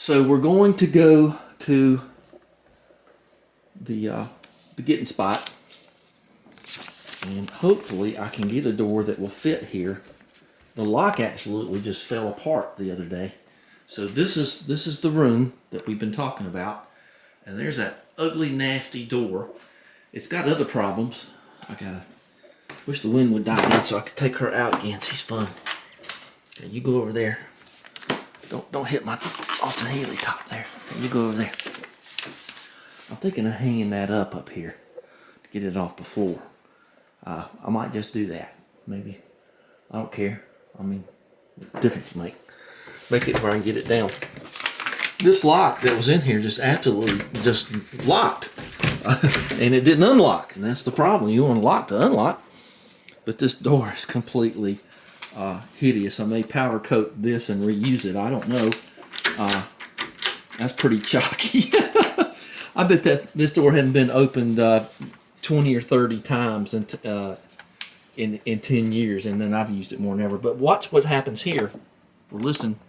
So we're going to go to the getting spot, and hopefully I can get a door that will fit here. The lock absolutely just fell apart the other day. So this is the room that we've been talking about, and there's that ugly, nasty door. It's got other problems. Wish the wind would die down so I could take her out again. She's fun. Okay, you go over there. Don't hit my Austin Healey top there. Okay, you go over there. I'm thinking of hanging that up here to get it off the floor. I might just do that. Maybe. I don't care. I mean, difference make it where I can get it down. This lock that was in here just absolutely just locked. And it didn't unlock. And that's the problem. You want to lock to unlock. But this door is completely hideous. I may powder coat this and reuse it. I don't know. That's pretty chalky. I bet that this door hadn't been opened 20 or 30 times in 10 years, and then I've used it more than ever. But watch what happens here. Well, listen.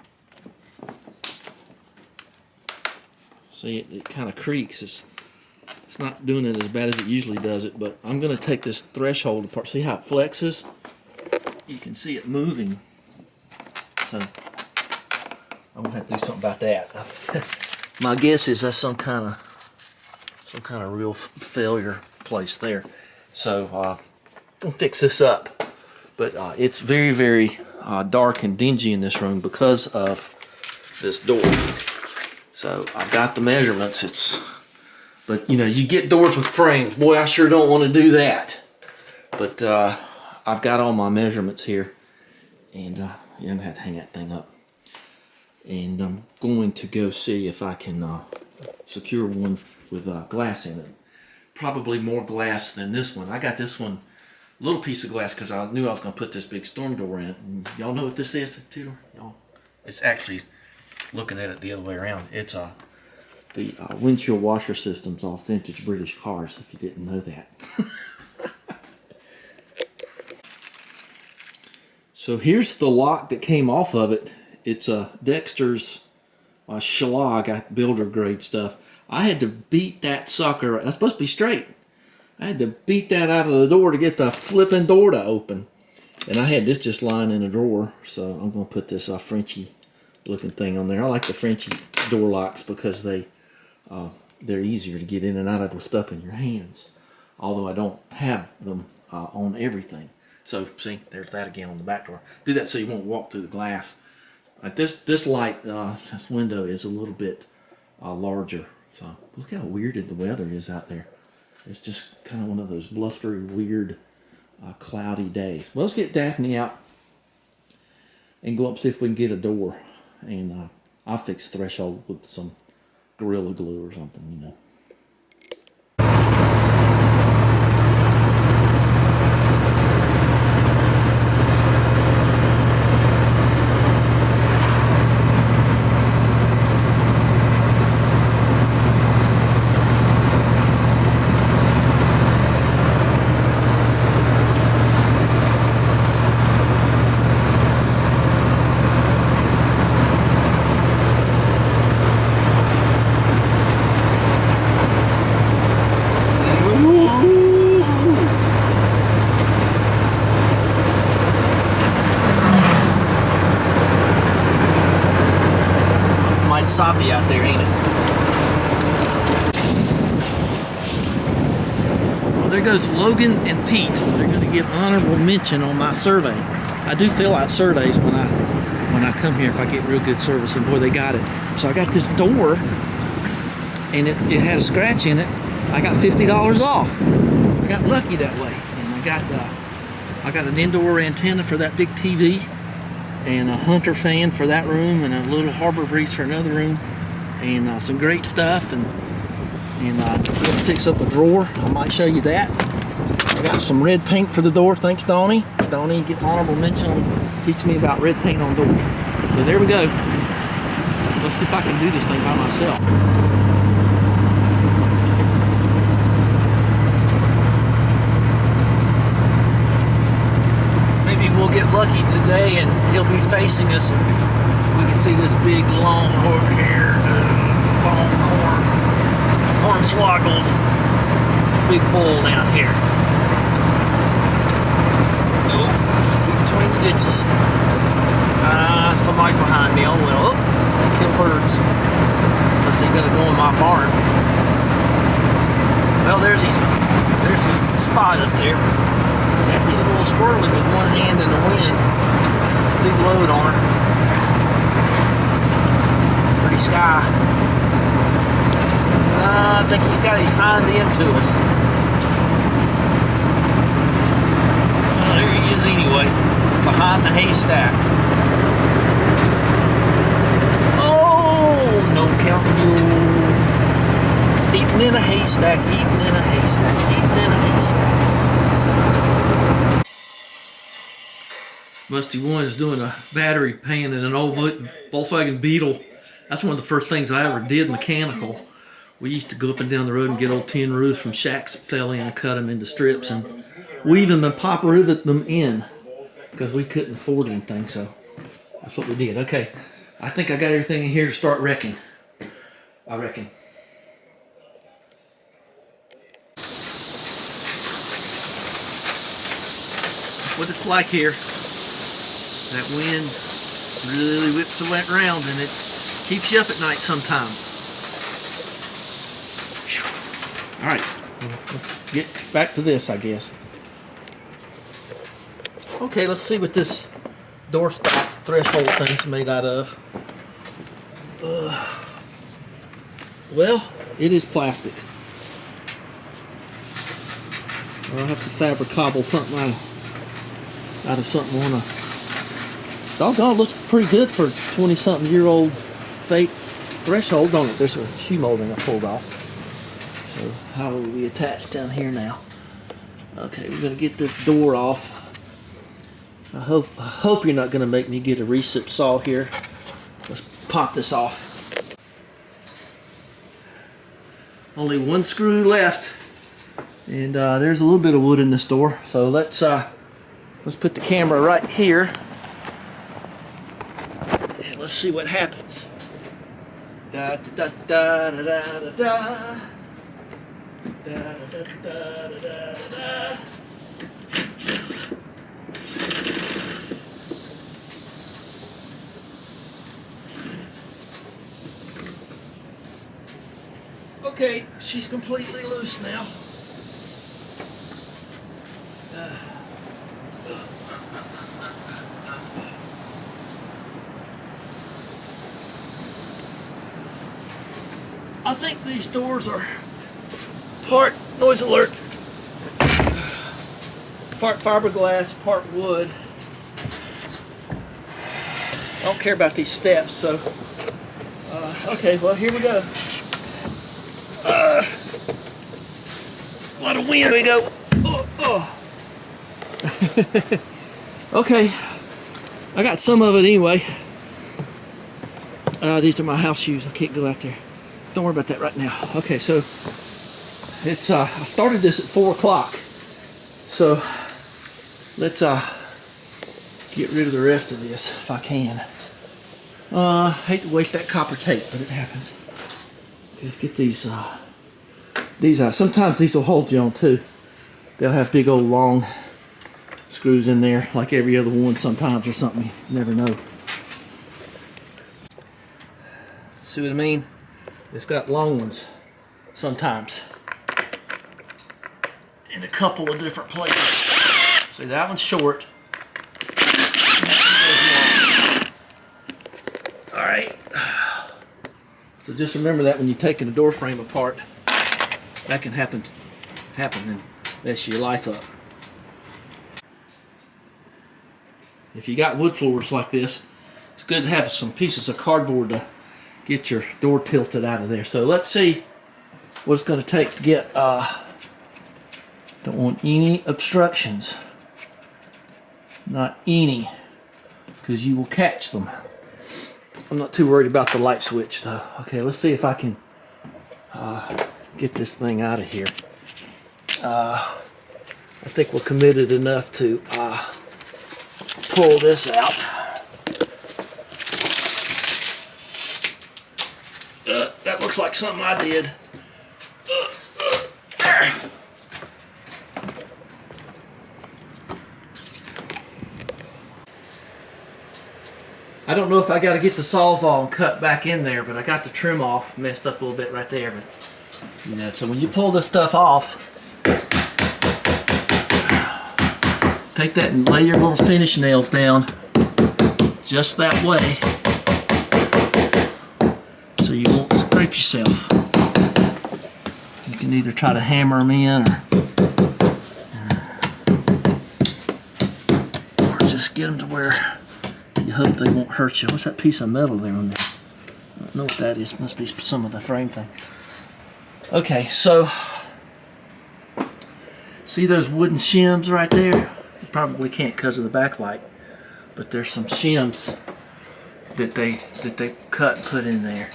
See, it kind of creaks. It's not doing it as bad as it usually does it, but I'm going to take this threshold apart. See how it flexes? You can see it moving. So I'm going to have to do something about that. My guess is that's some kind of real failure place there. So I'll fix this up. But it's very, very dark and dingy in this room because of this door. So I've got the measurements. But you know, you get doors with frames. Boy, I sure don't want to do that. But I've got all my measurements here, and I'm gonna have to hang that thing up. And I'm going to go see if I can secure one with glass in it. Probably more glass than this one. I got this one, little piece of glass, because I knew I was going to put this big storm door in it. And y'all know what this is, Tudor? Y'all, it's actually, looking at it the other way around, it's the windshield washer system's off vintage British cars, if you didn't know that. So here's the lock that came off of it. It's a Dexter's Schlag builder grade stuff. I had to beat that sucker. That's supposed to be straight. I had to beat that out of the door to get the flipping door to open. And I had this just lying in a drawer, so I'm going to put this Frenchy looking thing on there. I like the Frenchy door locks because they're easier to get in and out of with stuff in your hands. Although I don't have them on everything. So see, there's that again on the back door. Do that so you won't walk through the glass. This light, this window is a little bit larger. So look how weirded the weather is out there. It's just kind of one of those blustery, weird, cloudy days. Well, let's get Daphne out and go up and see if we can get a door. And I'll fix the threshold with some Gorilla Glue or something, you know. Soppy out there, ain't it? Well, there goes Logan and Pete. They're going to get honorable mention on my survey. I do fill out surveys when I come here if I get real good service, and boy, they got it. So I got this door, and it had a scratch in it. I got $50 off. I got lucky that way, and I got an indoor antenna for that big TV, and a Hunter fan for that room, and a little Harbor Breeze for another room, and some great stuff, and I'm going to fix up a drawer. I might show you that. I got some red paint for the door, thanks Donnie. Donnie gets honorable mention on teaching me about red paint on doors. So there we go. Let's see if I can do this thing by myself. Maybe we'll get lucky today and he'll be facing us and we can see this big long haired, long hornswoggled big bull down here. Oh, keep between the ditches. Somebody behind me. Oh well. Oh, kill birds. Unless they're gonna go in my barn. Well, there's his spot up there. He's a little squirrely with one hand in the wind. Big load on her. Pretty sky. I think he's got his hind end to us. There he is anyway. Behind the haystack. Oh, no counting mule. Eating in a haystack, eating in a haystack, eating in a haystack. Musty One is doing a battery pan in an old Volkswagen Beetle. That's one of the first things I ever did mechanical. We used to go up and down the road and get old tin roofs from shacks that fell in and cut them into strips and weave them and pop rivet them in because we couldn't afford anything, so that's what we did. Okay, I think I got everything in here to start wrecking. I reckon. What it's like here. That wind really whips around and it keeps you up at night sometimes. Alright, let's get back to this, I guess. Okay, let's see what this door stop threshold thing's made out of. Well, it is plastic. I'll have to fabric cobble something out of something on a... Doggone, looks pretty good for 20-something-year-old fake threshold, don't it? There's a shoe molding I pulled off. So how will we attach down here now? Okay, we're gonna get this door off. I hope you're not gonna make me get a recip saw here. Let's pop this off. Only one screw left, and there's a little bit of wood in this door. So let's put the camera right here. Let's see what happens. Da da da da da da da. Da da da da da da. Okay, she's completely loose now. I think these doors are part noise alert, part fiberglass, part wood. I don't care about these steps, so okay, well here we go. A lot of wind. Here we go. Okay, I got some of it anyway. These are my house shoes. I can't go out there. Don't worry about that right now. Okay, so it's I started this at 4 o'clock. So let's get rid of the rest of this if I can. Hate to waste that copper tape, but it happens. Let's get these out. Sometimes these will hold you on too. They'll have big old long screws in there, like every other one sometimes or something. You never know. See what I mean? It's got long ones sometimes in a couple of different places. See, that one's short. All right. So just remember that when you're taking a door frame apart, that can happen and mess your life up. If you got wood floors like this, it's good to have some pieces of cardboard to get your door tilted out of there. So let's see what it's going to take to get, don't want any obstructions. Not any, because you will catch them. I'm not too worried about the light switch though. Okay, let's see if I can get this thing out of here. I think we're committed enough to pull this out. That looks like something I did. I don't know if I got to get the Sawzall and cut back in there, but I got the trim off, messed up a little bit right there. But you know, so when you pull this stuff off, take that and lay your little finish nails down just that way, so you won't scrape yourself. You can either try to hammer them in or just get them to where you hope they won't hurt you. What's that piece of metal there on there? I don't know what that is. Must be some of the frame thing. Okay, so see those wooden shims right there? You probably can't because of the backlight, but there's some shims that they cut and put in there.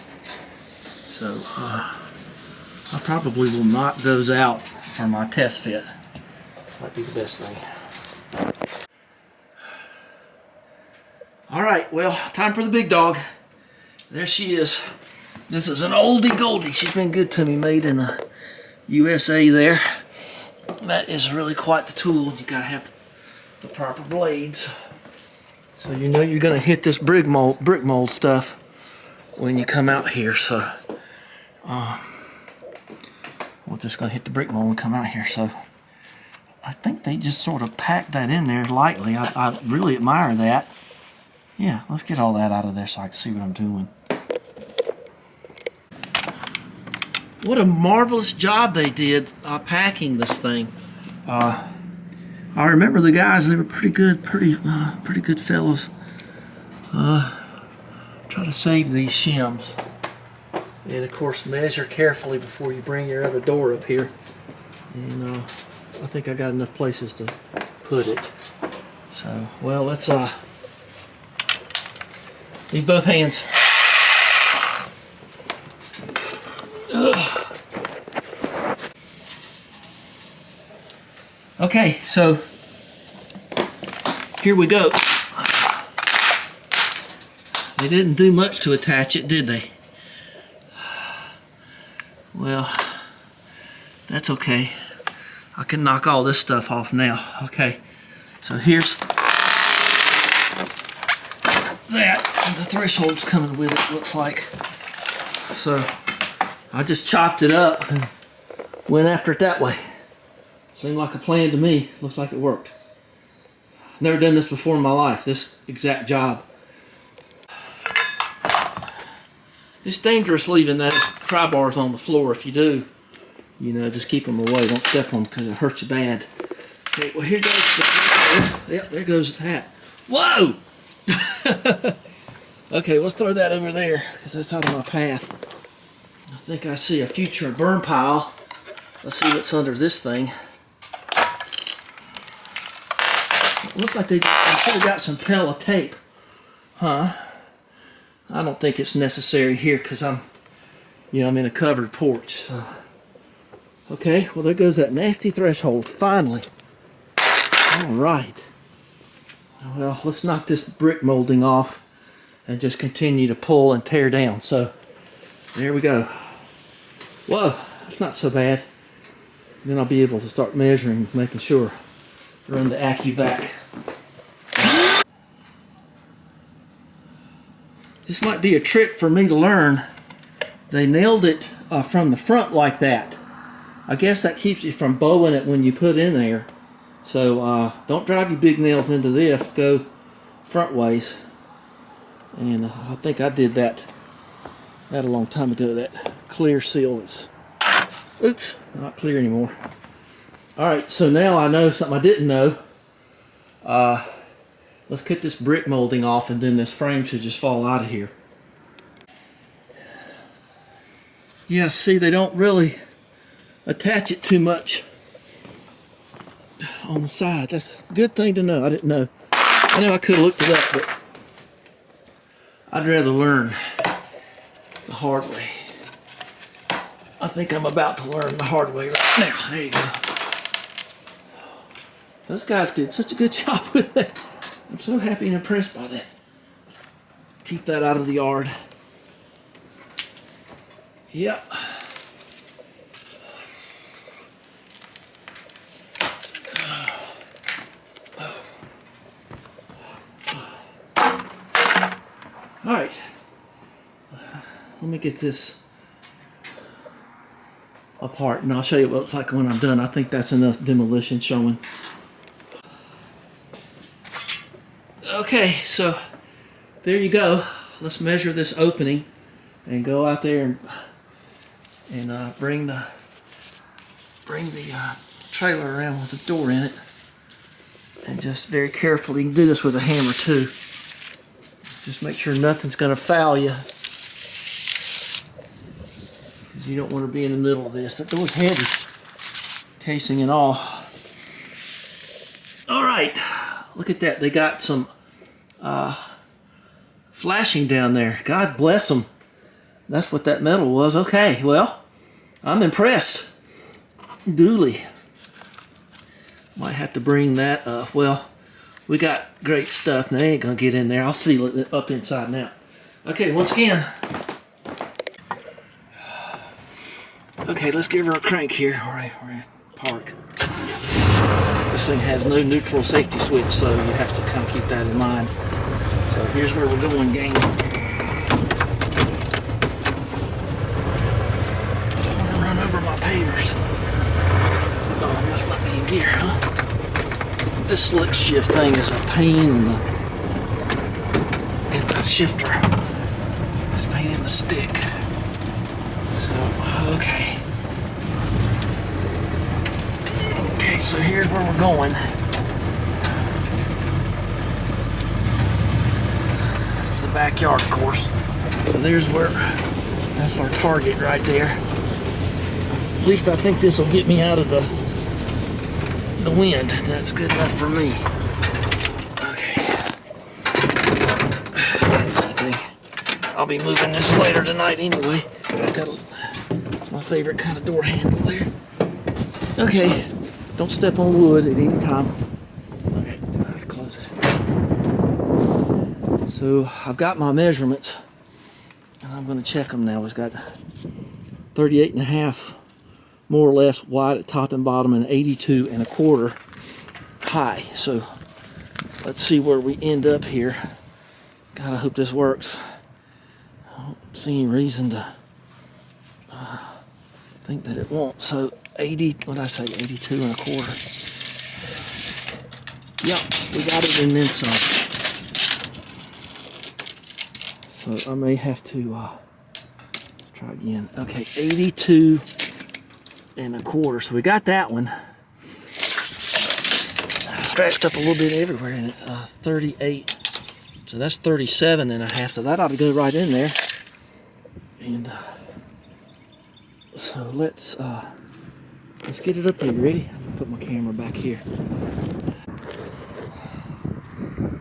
So I probably will knock those out for my test fit. Might be the best thing. Alright, well, time for the big dog. There she is. This is an oldie goldie. She's been good to me, made in the USA there. That is really quite the tool. You gotta have the proper blades. So you know you're gonna hit this brick mold stuff when you come out here. So we're just gonna hit the brick mold and come out here. So I think they just sort of packed that in there lightly. I really admire that. Yeah, let's get all that out of there so I can see what I'm doing. What a marvelous job they did packing this thing. I remember the guys; they were pretty good fellows. Try to save these shims, and of course measure carefully before you bring your other door up here. And I think I got enough places to put it. So, well, let's need both hands. Okay, so here we go. They didn't do much to attach it, did they? Well, that's okay. I can knock all this stuff off now. Okay, so here's that, and the threshold's coming with it, looks like. So I just chopped it up and went after it that way. Seemed like a plan to me. Looks like it worked. Never done this before in my life, this exact job. It's dangerous leaving those pry bars on the floor. If you do, you know, just keep them away. Don't step on them because it hurts you bad. Okay, well here goes the, yep, there goes that. Whoa! Okay, let's throw that over there because that's out of my path. I think I see a future burn pile. Let's see what's under this thing. It looks like they should have got some Pella tape. Huh? I don't think it's necessary here because I'm in a covered porch. So. Okay, well there goes that nasty threshold, finally. Alright. Well, let's knock this brick molding off and just continue to pull and tear down. So, there we go. Whoa, that's not so bad. Then I'll be able to start measuring, making sure. Run the AccuVac. This might be a trick for me to learn. They nailed it from the front like that. I guess that keeps you from bowing it when you put in there. So don't drive your big nails into this. Go front ways. And I think I did that a long time ago. That clear seal is, oops, not clear anymore. Alright, so now I know something I didn't know. Let's cut this brick molding off and then this frame should just fall out of here. Yeah, see, they don't really attach it too much on the side. That's a good thing to know. I didn't know. I know I could have looked it up, but I'd rather learn the hard way. I think I'm about to learn the hard way right now. There you go. Those guys did such a good job with that. I'm so happy and impressed by that. Keep that out of the yard. Yep. All right. Let me get this apart and I'll show you what it's like when I'm done. I think that's enough demolition showing. Okay, so there you go. Let's measure this opening and go out there and bring the trailer around with the door in it, and just very carefully. You can do this with a hammer too. Just make sure nothing's going to foul you, because you don't want to be in the middle of this. That door's heavy, casing and all. All right, look at that. They got some flashing down there. God bless them. That's what that metal was. Okay, well, I'm impressed. Duly. Might have to bring that up. Well, we got great stuff. Now, they ain't going to get in there. I'll seal it up inside now. Okay, once again. Okay, let's give her a crank here. All right, we're at park. This thing has no neutral safety switch, so you have to kind of keep that in mind. So here's where we're going, gang. Pavers. Oh, I must not be in gear, huh? This slick shift thing is a pain in the shifter. It's a pain in the stick. So, okay. Okay, so here's where we're going. It's the backyard, of course. So there's where, that's our target right there. At least I think this will get me out of the wind. That's good enough for me. Okay. Crazy thing. I'll be moving this later tonight anyway. It's my favorite kind of door handle there. Okay. Don't step on wood at any time. Okay, let's close it. So I've got my measurements, and I'm going to check them now. We've got 38.5 more or less wide at top and bottom, and 82.25 high. So let's see where we end up here. God, I hope this works. I don't see any reason to think that it won't. So 80, what did I say, 82.25. Yep, we got it and then some. So I may have to let's try again. Okay, 82.25. So we got that one. Scratched up a little bit everywhere in it. 38. So that's 37.5. So that ought to go right in there. And so let's get it up there. You ready? I'm gonna put my camera back here.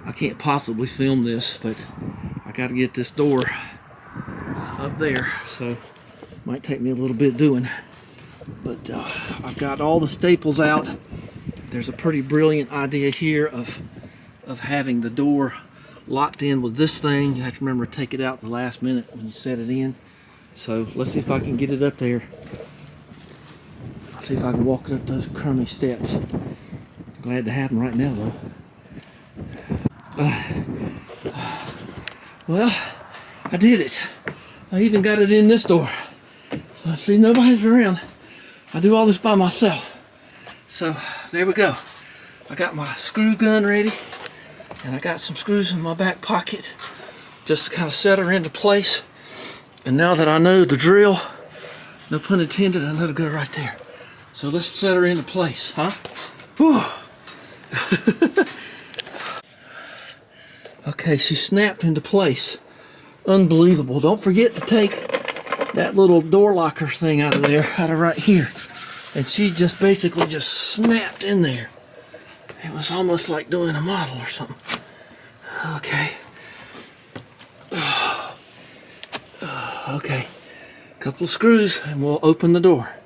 I can't possibly film this, but I got to get this door up there. So might take me a little bit doing. But I've got all the staples out. There's a pretty brilliant idea here of having the door locked in with this thing. You have to remember to take it out the last minute when you set it in. So let's see if I can get it up there. I'll see if I can walk it up those crummy steps. Glad to have them right now, though. Well, I did it. I even got it in this door. So I see nobody's around. I do all this by myself. So there we go. I got my screw gun ready, and I got some screws in my back pocket just to kind of set her into place. And now that I know the drill, no pun intended, I know to go right there. So let's set her into place, huh? Whew. Okay, she snapped into place. Unbelievable. Don't forget to take that little door locker thing out of there, out of right here. And she just basically just snapped in there. It was almost like doing a model or something. Okay. Okay. Couple of screws and we'll open the door.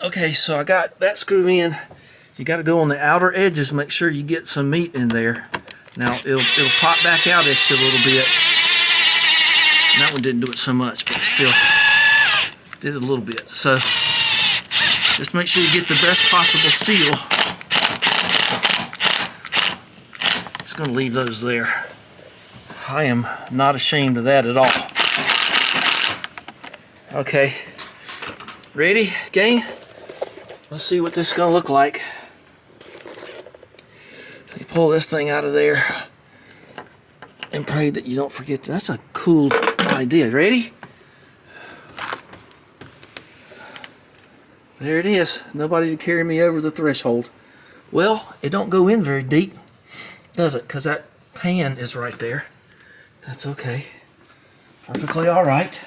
Okay, so I got that screw in. You got to go on the outer edges, make sure you get some meat in there. Now it'll pop back out at you a little bit. That one didn't do it so much, but it still did it a little bit. So just make sure you get the best possible seal. Just going to leave those there. I am not ashamed of that at all. Okay, ready, gang? Let's see what this is going to look like. So you pull this thing out of there and pray that you don't forget. That's a cool idea. Ready? There it is. Nobody to carry me over the threshold. Well, it don't go in very deep, does it? Because that pan is right there. That's okay. Perfectly all right.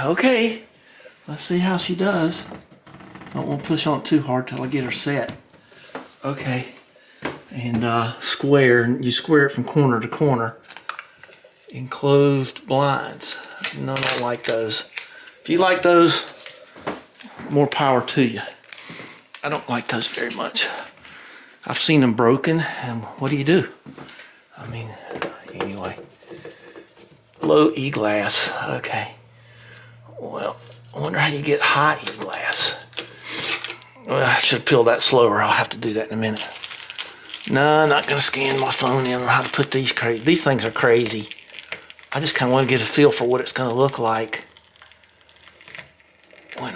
Okay. Let's see how she does. Don't want to push on it too hard till I get her set. Okay. And square. You square it from corner to corner. Enclosed blinds. No, I don't like those. If you like those, more power to you. I don't like those very much. I've seen them broken, and what do? I mean, anyway. Low E-glass. Okay. Well, I wonder how you get high E-glass. Well, I should peel that slower. I'll have to do that in a minute. No, I'm not going to scan my phone in on how to put these crazy. These things are crazy. I just kind of want to get a feel for what it's going to look like when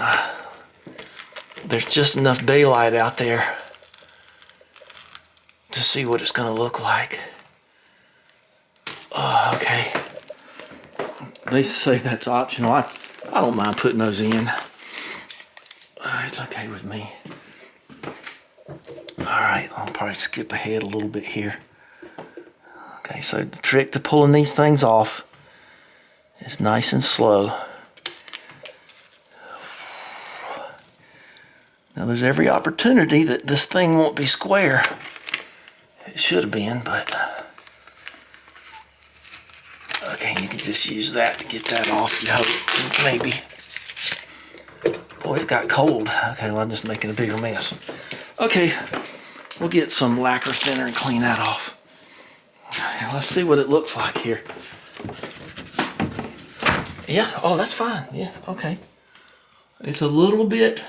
there's just enough daylight out there to see what it's going to look like. Oh, okay. They say that's optional. I don't mind putting those in. It's okay with me. Alright, I'll probably skip ahead a little bit here. Okay, so the trick to pulling these things off is nice and slow. Now there's every opportunity that this thing won't be square. It should have been, but okay, you can just use that to get that off, you hope, maybe. Boy, it got cold. Okay, well, I'm just making a bigger mess. Okay, we'll get some lacquer thinner and clean that off. Okay, let's see what it looks like here. Yeah, oh, that's fine. Yeah, okay. It's a little bit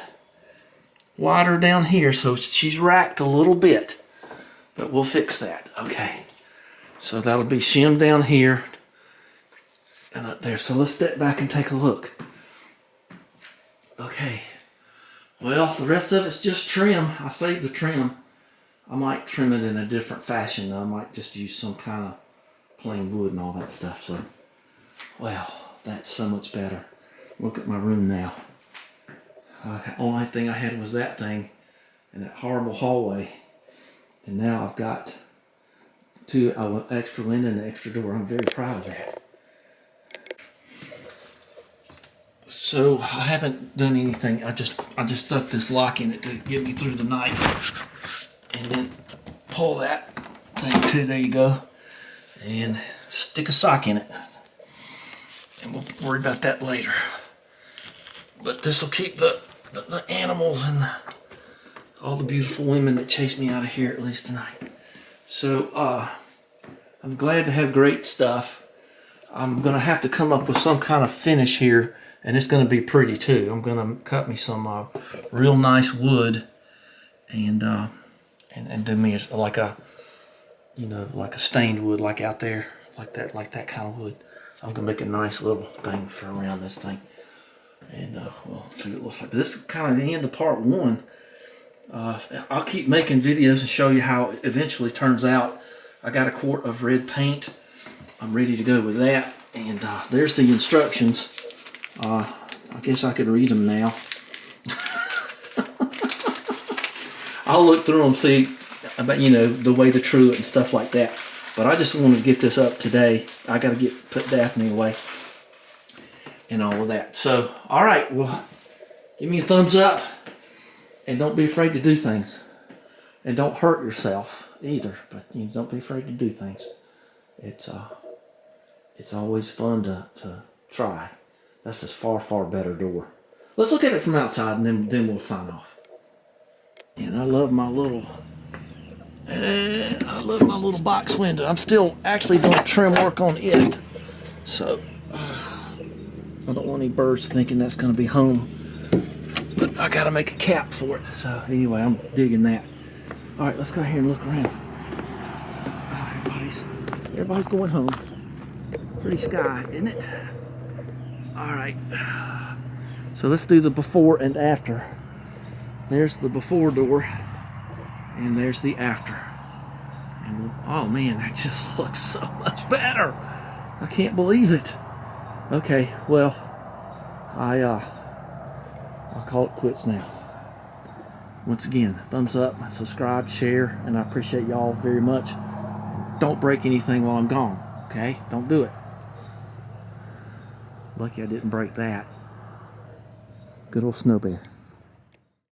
wider down here, so she's racked a little bit, but we'll fix that. Okay, so that'll be shimmed down here and up there. So let's step back and take a look. Okay, well, the rest of it's just trim. I saved the trim. I might trim it in a different fashion. I might just use some kind of plain wood and all that stuff. So, well, that's so much better. Look at my room now. The only thing I had was that thing and that horrible hallway. And now I've got two extra linen and an extra door. I'm very proud of that. So I haven't done anything. I just stuck this lock in it to get me through the night. And then pull that thing too, there you go. And stick a sock in it. And we'll worry about that later. But this will keep the animals and all the beautiful women that chase me out of here at least tonight. So I'm glad to have great stuff. I'm gonna have to come up with some kind of finish here, and it's gonna be pretty too. I'm gonna cut me some real nice wood and do me like a, you know, like a stained wood, like out there, like that kind of wood. I'm gonna make a nice little thing for around this thing, and we'll see what it looks like. But this is kind of the end of part one. I'll keep making videos and show you how it eventually turns out. I got a quart of red paint. I'm ready to go with that, and there's the instructions. I guess I could read them now. I'll look through them, see about, you know, the way to true it and stuff like that. But I just wanted to get this up today. I got to put Daphne away and all of that. So, all right, well, give me a thumbs up, and don't be afraid to do things, and don't hurt yourself either. But you don't be afraid to do things. It's always fun to try. That's a far better door. Let's look at it from outside, and then we'll sign off. And I love my little love my little box window. I'm still actually doing trim work on it. So, I don't want any birds thinking that's going to be home. But I got to make a cap for it. So, anyway, I'm digging that. All right, let's go here and look around. Everybody's going home. Pretty sky, isn't it? All right. So let's do the before and after. There's the before door, and there's the after. And oh man, that just looks so much better. I can't believe it. Okay, well, I'll call it quits now. Once again, thumbs up, subscribe, share, and I appreciate y'all very much. Don't break anything while I'm gone, okay? Don't do it. Lucky I didn't break that. Good old snow bear.